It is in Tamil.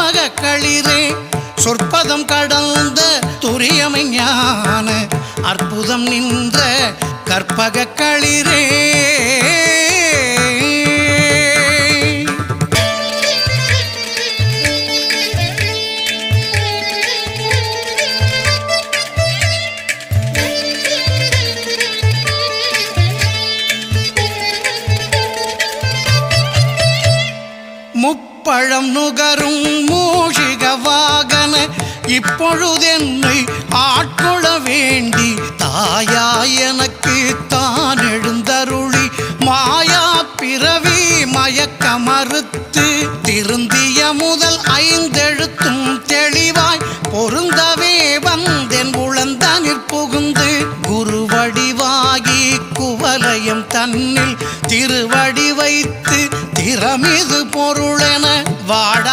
கற்பக களிரே சொற்பதம் கடந்த துரியமை ஞான அற்புதம் நின்ற கற்பக களிரே முப்பழம் நுகரும் மூஷிக வாகன இப்பொழுதென்னை ஆட்கொள்ள வேண்டி தாயாய் எனக்கு தான் எழுந்தருளி மாயா பிறவி மயக்க மறுத்து திருந்திய முதல் 5 எழுத்தும் தெளிவாய் பொருந்தவே வந்தென் உளந்தனிற் புகுந்து குருவடிவாகி குவலயம் தன்னில் திருவடி வைத்து திறமிது பொருளென வாடா